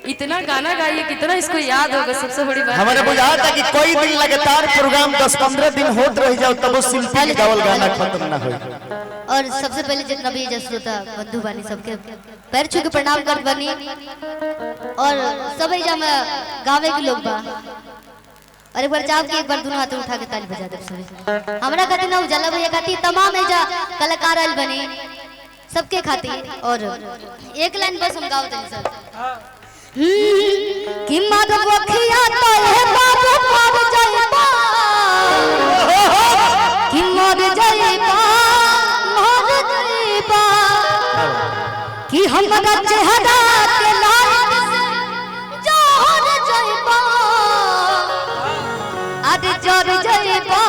इतना गाना गाइए, कितना इसको याद होगा, सबसे बड़ी बात। हमारे बुझा था कि कोई दिन लगातार प्रोग्राम 10-15 दिन होत रह जाओ तब शिल्पी जी गावल गाना खत्म ना हो। और सबसे पहले जितना भी श्रोता बंधु बानी सबके पैर छू के प्रणाम कर बनी और सब गावे के लोग बा। और एक बार चाह के एक बार दोनों हाथ उठा के ताली बजा दे सभी। हमरा खातिर ना उजाला भैया खातिर तमाम एजा कलाकार आइल बने सबके खातिर। और एक लाइन बस हम गाओ तनी सब कि मद बखिया तो है बाबू मर जाइबा कि मर जाइबा कि हमरा चेहरा के लाइट से जोर जाइबा आदि जोर जाइबा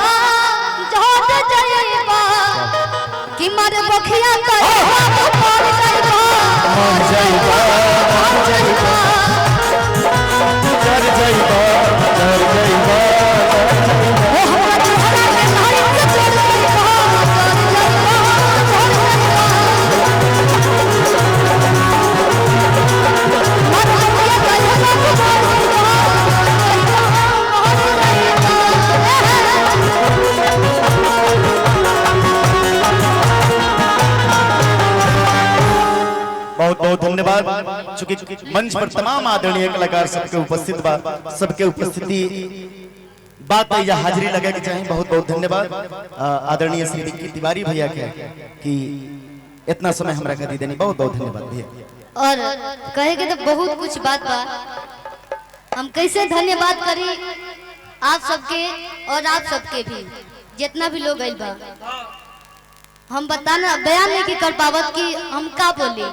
जोर जाइबा कि मर बखिया तो मर जाइबा मर जाइबा मर जाइबा जर जाइबा जर जाइबा ओ हमरा चेहरा के लाइट से जोर जाइबा बहुत बहुत धन्यवाद। चूंकि मंच पर तमाम आदरणीय कलाकार सबके उपस्थित बा, सबके उपस्थिति बात या हाजिरी लगे के चाहिए। बहुत बहुत धन्यवाद आदरणीय श्री विक्की तिवारी भैया के कि इतना समय हमरा के दी देनी। बहुत बहुत धन्यवाद भैया। और कहे के तो बहुत कुछ बात बा, हम कैसे धन्यवाद करी आप सबके और आप सबके भी जितना भी लोग आइल बा। हम बताना बयान नहीं कर पावत कि हम का बोली।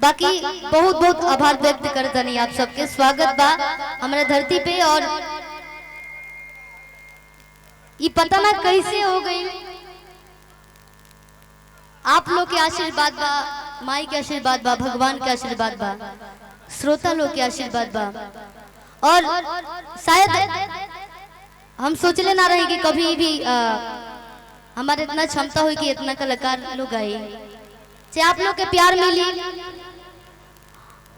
बाकी बहुत बहुत आभार व्यक्त करता नहीं आप सबके। स्वागत बा हमारे धरती पे और ये पता ना कैसे हो गई। आप लोग के आशीर्वाद बा, माई के आशीर्वाद बा, भगवान के आशीर्वाद बा, श्रोता लोग के आशीर्वाद बा। और शायद हम सोचले ना रहे कि कभी भी हमारे इतना क्षमता हुई कि इतना कलाकार लोग आए। चाहे आप लोग के प्यार मिली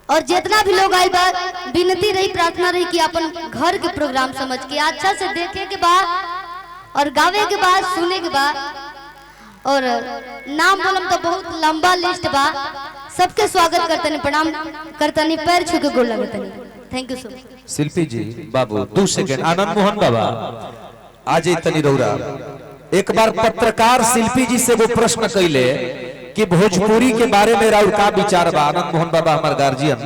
और जितना भी लोग आए बात विनती रही, प्रार्थना रही कि अपन घर के प्रोग्राम समझ के अच्छा से देखे के बाद और गावे के बाद सुने के बाद। और नाम बोलम तो बहुत लंबा लिस्ट बा। सबके स्वागत करते नहीं, प्रणाम करते नहीं, पैर छू के गोड़ लगते नहीं। Thank you so much. शिल्पी जी बाबू 2 सेकंड। आनंद मोहन बाबा आज तनी रौरा एक बार पत्रकार शिल्पी जी से वो प्रश्न कैले कि भोजपुरी के बारे में राउर का विचार बा। आनंद मोहन बाबा हमार गार्जियन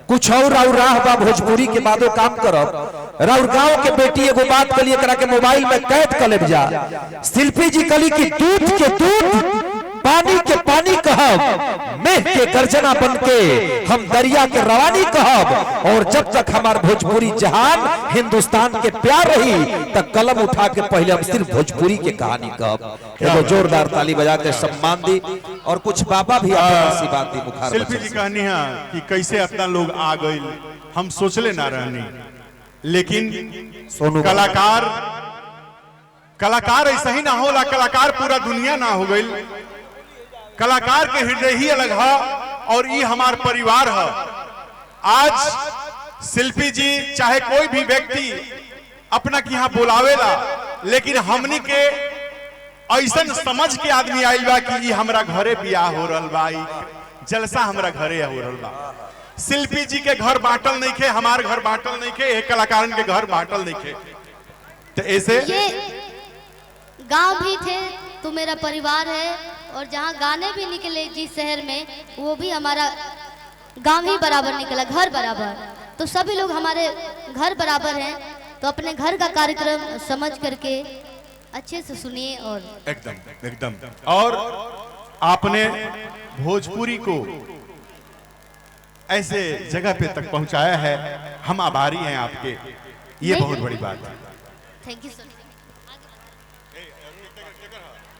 कुछ और राउर राह बा भोजपुरी के बादो काम करब। राउर गांव के बेटी एगो बात के लिए करा के मोबाइल में कैद कर ले जा। शिल्पी जी कली की दूध के दूध पानी के पानी कहब, मेघ के गर्जना बन के हम दरिया के रवानी कहब। और जब तक हमार भोजपुरी जहान हिंदुस्तान के प्यार रही तब कलम उठा के पहले हम सिर्फ भोजपुरी के कहानी कहब। एगो जोरदार ताली बजा के सम्मान दी और कुछ बाबा भी ऐसी बात दी मुखार। शिल्पी जी कहानी है कि कैसे अपना लोग आ गए, हम सोचले ना रहनी। लेकिन कलाकार ऐसा ही ना होला, कलाकार पूरा दुनिया ना हो गई। कलाकार के हृदय ही अलग है और ये हमार परिवार है। आज शिल्पी जी चाहे कोई भी व्यक्ति अपना की यहाँ बुलावेला, लेकिन हमनी के ऐसा समझ के आदमी आइल बा कि हमरा घरे बियाह हो रहल बा, जलसा हमरा घरे हो रहल बा। शिल्पी जी के घर बांटल नहीं खे, हमार घर बांटल नहीं खे, एक कलाकारन के घर बांटल नहीं खे। तो ऐसे ये गांव भी थे तो मेरा परिवार है। और जहाँ गाने भी निकले जिस शहर में, वो भी हमारा गांव ही बराबर निकला, घर बराबर। तो सभी लोग हमारे घर बराबर हैं। तो अपने घर का कार्यक्रम समझ करके अच्छे से सुनिए। और एकदम एकदम और आपने भोजपुरी को ऐसे जगह पे तक पहुंचाया है, हम आभारी हैं आपके। ये बहुत बड़ी बात है। Thank you so much.